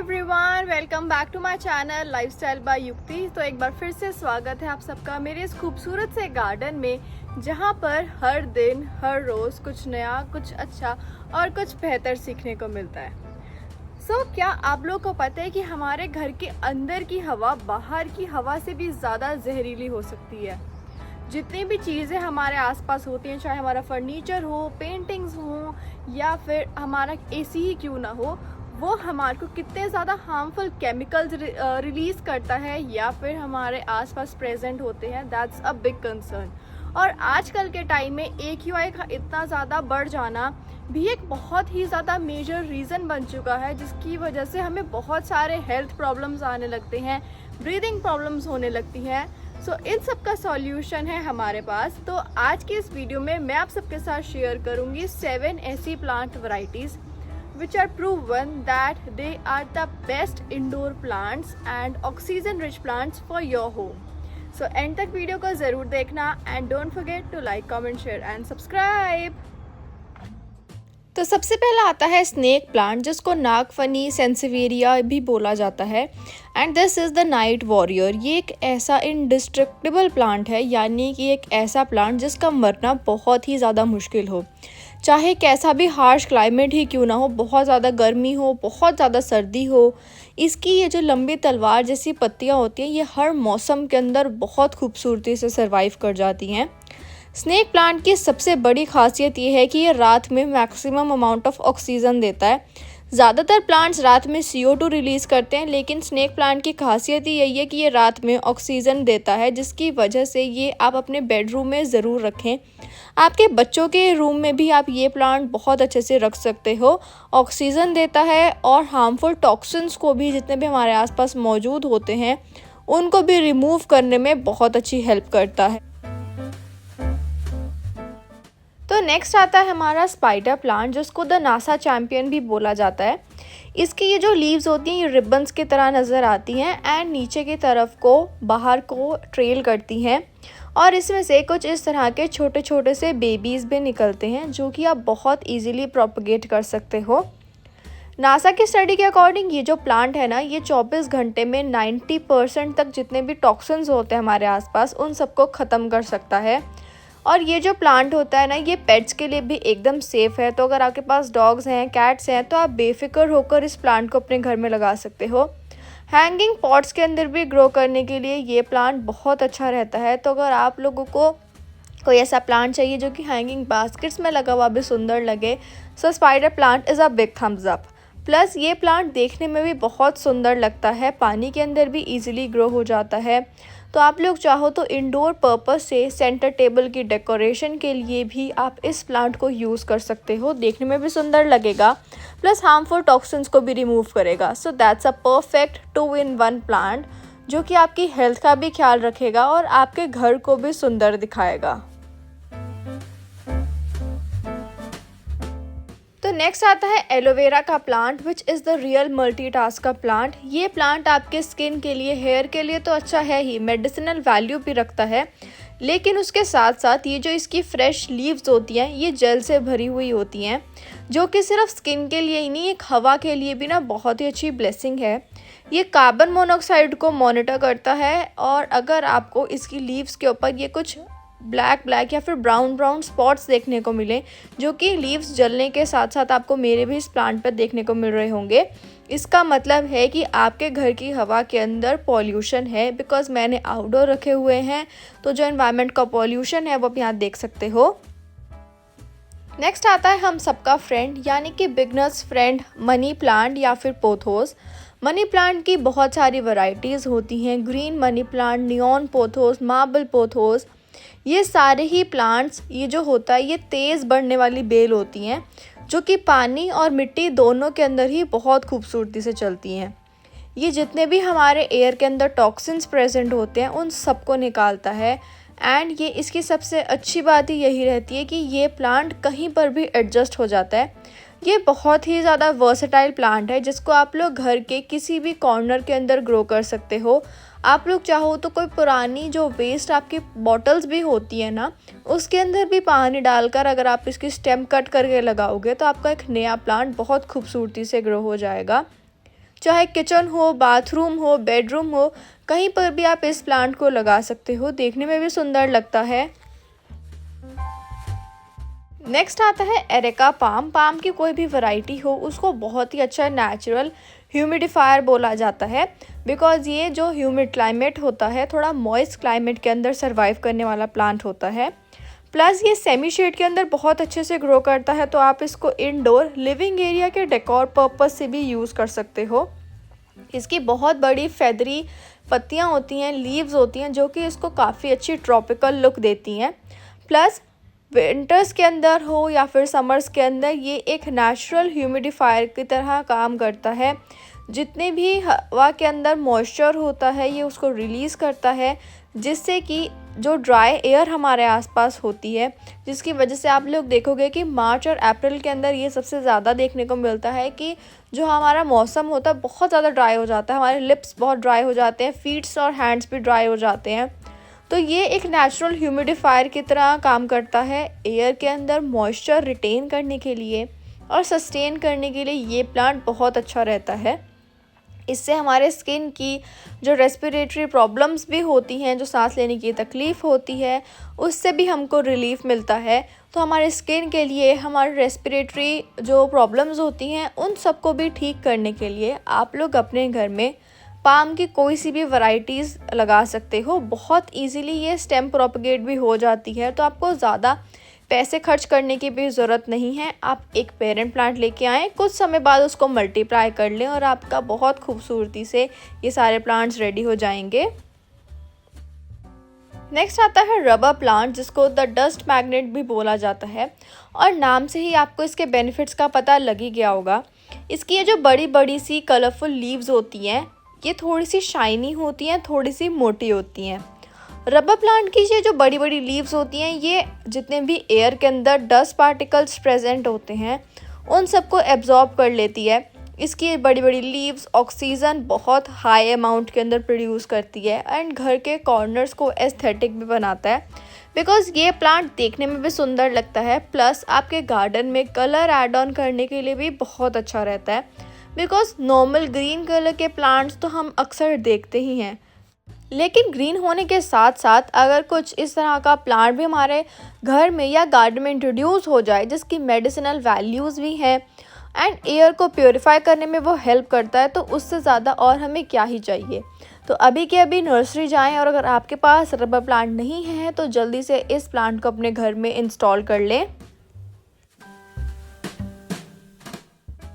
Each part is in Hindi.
Everyone, welcome back to my channel lifestyle by Yukti. तो एक बार फिर से स्वागत है आप सबका मेरे इस खूबसूरत से गार्डन में, जहां पर हर दिन हर रोज़ कुछ नया, कुछ अच्छा और कुछ बेहतर सीखने को मिलता है। क्या आप लोगों को पता है कि हमारे घर के अंदर की हवा बाहर की हवा से भी ज़्यादा जहरीली हो सकती है। जितनी भी चीज़ें हमारे आसपास होती हैं, चाहे हमारा फर्नीचर हो, पेंटिंग्स हो या फिर हमारा एसी ही क्यों ना हो, वो हमारे को कितने ज़्यादा हार्मफुल केमिकल्स रिलीज़ करता है या फिर हमारे आसपास प्रेजेंट होते हैं, दैट्स अ बिग कंसर्न। और आजकल के टाइम में AQI का इतना ज़्यादा बढ़ जाना भी एक बहुत ही ज़्यादा मेजर रीज़न बन चुका है, जिसकी वजह से हमें बहुत सारे हेल्थ प्रॉब्लम्स आने लगते हैं, ब्रीदिंग प्रॉब्लम्स होने लगती हैं। इन सब का सॉल्यूशन है हमारे पास। तो आज की इस वीडियो में मैं आप सबके साथ शेयर करूंगी 7 ऐसी plant varieties which are proven that they are the best indoor plants and oxygen rich plants for your home. So end तक वीडियो को ज़रूर देखना and don't forget to like, comment, share and subscribe. तो सबसे पहला आता है स्नेक प्लांट, जिसको नागफनी सेंसिवेरिया भी बोला जाता है। And this is the night warrior. ये एक ऐसा इनडिस्ट्रक्टिबल प्लांट है, यानी कि एक ऐसा प्लांट जिसका मरना बहुत ही ज़्यादा मुश्किल हो, चाहे कैसा भी हार्श क्लाइमेट ही क्यों ना हो, बहुत ज़्यादा गर्मी हो, बहुत ज़्यादा सर्दी हो। इसकी ये जो लंबी तलवार जैसी पत्तियाँ होती हैं, ये हर मौसम के अंदर बहुत खूबसूरती से सर्वाइव कर जाती हैं। स्नेक प्लांट की सबसे बड़ी खासियत ये है कि ये रात में मैक्सिमम अमाउंट ऑफ ऑक्सीजन देता है। ज़्यादातर प्लांट्स रात में CO2 रिलीज़ करते हैं, लेकिन स्नेक प्लांट की खासियत ही यही है कि ये रात में ऑक्सीजन देता है, जिसकी वजह से ये आप अपने बेडरूम में ज़रूर रखें। आपके बच्चों के रूम में भी आप ये प्लांट बहुत अच्छे से रख सकते हो। ऑक्सीजन देता है और हार्मफुल टॉक्सिन्स को भी, जितने भी हमारे आसपास मौजूद होते हैं, उनको भी रिमूव करने में बहुत अच्छी हेल्प करता है। तो नेक्स्ट आता है हमारा स्पाइडर प्लांट, जिसको द नासा चैम्पियन भी बोला जाता है। इसकी ये जो लीव्स होती हैं, ये रिबन्स की तरह नज़र आती हैं एंड नीचे की तरफ को बाहर को ट्रेल करती हैं, और इसमें से कुछ इस तरह के छोटे छोटे से बेबीज़ भी निकलते हैं, जो कि आप बहुत इजीली प्रोपगेट कर सकते हो। नासा की स्टडी के अकॉर्डिंग ये जो प्लांट है ना, ये 24 घंटे में 90% तक जितने भी टॉक्सिन्स होते हैं हमारे आसपास, उन सबको ख़त्म कर सकता है। और ये जो प्लांट होता है ना, ये पेट्स के लिए भी एकदम सेफ़ है। तो अगर आपके पास डॉग्स हैं, कैट्स हैं, तो आप बेफिक्र होकर इस प्लांट को अपने घर में लगा सकते हो। हैंगिंग पॉट्स के अंदर भी ग्रो करने के लिए ये प्लांट बहुत अच्छा रहता है। तो अगर आप लोगों को कोई ऐसा प्लांट चाहिए जो कि हैंगिंग बास्केट्स में लगा हुआ भी सुंदर लगे, so spider plant is a big thumbs up. Plus ये प्लांट देखने में भी बहुत सुंदर लगता है, पानी के अंदर भी ईजिली ग्रो हो जाता है। तो आप लोग चाहो तो इंडोर पर्पस से सेंटर टेबल की डेकोरेशन के लिए भी आप इस प्लांट को यूज़ कर सकते हो। देखने में भी सुंदर लगेगा, प्लस हार्मफुल टॉक्सिन्स को भी रिमूव करेगा। So that's a perfect 2-in-1 plant, जो कि आपकी हेल्थ का भी ख्याल रखेगा और आपके घर को भी सुंदर दिखाएगा। तो नेक्स्ट आता है एलोवेरा का plant, which is the real multitask का प्लांट। ये प्लांट आपके स्किन के लिए, हेयर के लिए तो अच्छा है ही, मेडिसिनल वैल्यू भी रखता है, लेकिन उसके साथ साथ ये जो इसकी फ्रेश लीव्स होती हैं, ये जेल से भरी हुई होती हैं, जो कि सिर्फ स्किन के लिए ही नहीं, एक हवा के लिए भी ना बहुत ही अच्छी ब्लेसिंग है। ये कार्बन मोनोऑक्साइड को मॉनिटर करता है, और अगर आपको इसकी लीव्स के ऊपर ये कुछ ब्लैक या फिर ब्राउन स्पॉट्स देखने को मिले, जो कि लीव्स जलने के साथ साथ आपको मेरे भी इस प्लांट पर देखने को मिल रहे होंगे, इसका मतलब है कि आपके घर की हवा के अंदर पॉल्यूशन है। बिकॉज मैंने आउटडोर रखे हुए हैं, तो जो एनवायरनमेंट का पॉल्यूशन है वो आप यहाँ देख सकते हो। नेक्स्ट आता है हम सबका फ्रेंड, यानी कि बिगनर्स फ्रेंड, मनी प्लांट या फिर पोथोस। मनी प्लांट की बहुत सारी वैरायटीज़ होती हैं, green money plant, neon pothos, marble pothos. ये सारे ही प्लांट्स, ये जो होता है, ये तेज़ बढ़ने वाली बेल होती हैं, जो कि पानी और मिट्टी दोनों के अंदर ही बहुत खूबसूरती से चलती हैं। ये जितने भी हमारे एयर के अंदर टॉक्सिन्स प्रेजेंट होते हैं, उन सबको निकालता है। एंड ये इसकी सबसे अच्छी बात ही यही रहती है कि ये प्लांट कहीं पर भी एडजस्ट हो जाता है। ये बहुत ही ज़्यादा वर्सेटाइल प्लांट है, जिसको आप लोग घर के किसी भी कॉर्नर के अंदर ग्रो कर सकते हो। आप लोग चाहो तो कोई पुरानी जो वेस्ट आपकी बॉटल्स भी होती है ना, उसके अंदर भी पानी डालकर अगर आप इसकी स्टेम कट करके लगाओगे, तो आपका एक नया प्लांट बहुत खूबसूरती से ग्रो हो जाएगा। चाहे किचन हो, बाथरूम हो, बेडरूम हो, कहीं पर भी आप इस प्लांट को लगा सकते हो, देखने में भी सुंदर लगता है। नेक्स्ट आता है एरेका पाम। पाम की कोई भी वैरायटी हो उसको बहुत ही अच्छा नेचुरल ह्यूमिडिफायर बोला जाता है, बिकॉज़ ये जो ह्यूमिड क्लाइमेट होता है, थोड़ा मॉइस्ट क्लाइमेट के अंदर सर्वाइव करने वाला प्लांट होता है। प्लस ये सेमी शेड के अंदर बहुत अच्छे से ग्रो करता है, तो आप इसको इंडोर लिविंग एरिया के डेकोर पर्पस से भी यूज़ कर सकते हो। इसकी बहुत बड़ी फेदरी पत्तियाँ होती हैं, लीव्स होती हैं, जो कि इसको काफ़ी अच्छी ट्रॉपिकल लुक देती हैं। प्लस विंटर्स के अंदर हो या फिर समर्स के अंदर ये एक नेचुरल ह्यूमिडिफायर की तरह काम करता है। जितने भी हवा के अंदर मॉइस्चर होता है ये उसको रिलीज़ करता है, जिससे कि जो ड्राई एयर हमारे आसपास होती है, जिसकी वजह से आप लोग देखोगे कि मार्च और अप्रैल के अंदर ये सबसे ज़्यादा देखने को मिलता है कि जो हमारा मौसम होता है बहुत ज़्यादा ड्राई हो जाता है, हमारे लिप्स बहुत ड्राई हो जाते हैं, फीट्स और हैंड्स भी ड्राई हो जाते हैं। तो ये एक नेचुरल ह्यूमिडिफायर की तरह काम करता है, एयर के अंदर मॉइस्चर रिटेन करने के लिए और सस्टेन करने के लिए ये प्लांट बहुत अच्छा रहता है। इससे हमारे स्किन की जो रेस्पिरेटरी प्रॉब्लम्स भी होती हैं, जो सांस लेने की तकलीफ़ होती है, उससे भी हमको रिलीफ मिलता है। तो हमारे स्किन के लिए, हमारे रेस्पिरेटरी जो प्रॉब्लम्स होती हैं उन सबको भी ठीक करने के लिए आप लोग अपने घर में पाम की कोई सी भी वैराइटीज़ लगा सकते हो। बहुत इजीली ये स्टेम प्रोपगेट भी हो जाती है, तो आपको ज़्यादा पैसे खर्च करने की भी ज़रूरत नहीं है। आप एक पेरेंट प्लांट लेके आएँ, कुछ समय बाद उसको मल्टीप्लाई कर लें और आपका बहुत खूबसूरती से ये सारे प्लांट्स रेडी हो जाएंगे। नेक्स्ट आता है रबर प्लांट, जिसको द डस्ट मैग्नेट भी बोला जाता है, और नाम से ही आपको इसके बेनिफिट्स का पता लग ही गया होगा। इसकी ये जो बड़ी बड़ी सी कलरफुल लीव्स होती हैं, ये थोड़ी सी शाइनी होती हैं, थोड़ी सी मोटी होती हैं। रबर प्लांट की ये जो बड़ी बड़ी लीव्स होती हैं, ये जितने भी एयर के अंदर डस्ट पार्टिकल्स प्रेजेंट होते हैं उन सबको एब्जॉर्ब कर लेती है। इसकी बड़ी बड़ी लीव्स ऑक्सीजन बहुत हाई अमाउंट के अंदर प्रोड्यूस करती है एंड घर के कॉर्नर्स को एस्थेटिक भी बनाता है, बिकॉज़ ये प्लांट देखने में भी सुंदर लगता है। प्लस आपके गार्डन में कलर ऐड ऑन करने के लिए भी बहुत अच्छा रहता है, बिकॉज़ नॉर्मल ग्रीन कलर के प्लांट्स तो हम अक्सर देखते ही हैं, लेकिन ग्रीन होने के साथ साथ अगर कुछ इस तरह का प्लांट भी हमारे घर में या गार्डन में इंट्रोड्यूस हो जाए, जिसकी मेडिसिनल वैल्यूज़ भी हैं एंड एयर को प्योरीफाई करने में वो हेल्प करता है, तो उससे ज़्यादा और हमें क्या ही चाहिए। तो अभी के अभी नर्सरी जाएं, और अगर आपके पास रबर प्लांट नहीं है तो जल्दी से इस प्लांट को अपने घर में इंस्टॉल कर लें।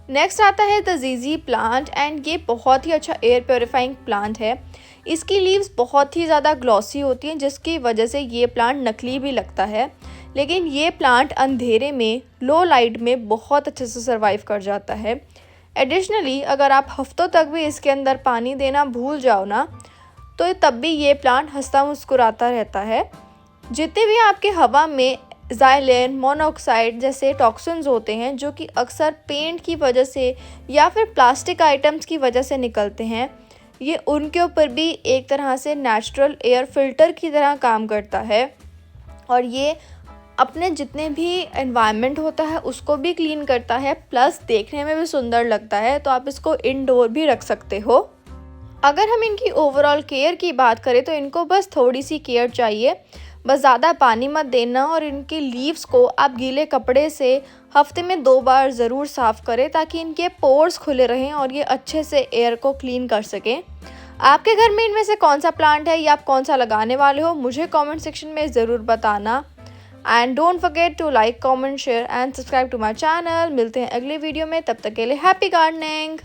नेक्स्ट आता है द जीजी प्लांट, एंड ये बहुत ही अच्छा एयर प्योरीफाइंग प्लांट है। इसकी लीव्स बहुत ही ज़्यादा ग्लॉसी होती हैं, जिसकी वजह से ये प्लांट नकली भी लगता है, लेकिन ये प्लांट अंधेरे में, लो लाइट में बहुत अच्छे से सर्वाइव कर जाता है। एडिशनली अगर आप हफ्तों तक भी इसके अंदर पानी देना भूल जाओ ना, तो तब भी ये प्लांट हंसता मुस्कुराता रहता है। जितने भी आपके हवा में ज़ाइलेन, मोनोऑक्साइड जैसे टॉक्सिन्स होते हैं, जो कि अक्सर पेंट की वजह से या फिर प्लास्टिक आइटम्स की वजह से निकलते हैं, ये उनके ऊपर भी एक तरह से नेचुरल एयर फिल्टर की तरह काम करता है, और ये अपने जितने भी एनवायरनमेंट होता है उसको भी क्लीन करता है, प्लस देखने में भी सुंदर लगता है। तो आप इसको इंडोर भी रख सकते हो। अगर हम इनकी ओवरऑल केयर की बात करें तो इनको बस थोड़ी सी केयर चाहिए, बस ज़्यादा पानी मत देना, और इनके लीव्स को आप गीले कपड़े से हफ्ते में 2 बार ज़रूर साफ़ करें, ताकि इनके पोर्स खुले रहें और ये अच्छे से एयर को क्लीन कर सकें। आपके घर में इनमें से कौन सा प्लांट है या आप कौन सा लगाने वाले हो, मुझे कमेंट सेक्शन में ज़रूर बताना। And don't forget to like, comment, share and subscribe to my channel. मिलते हैं अगले वीडियो में, तब तक के लिए हैप्पी गार्डनिंग।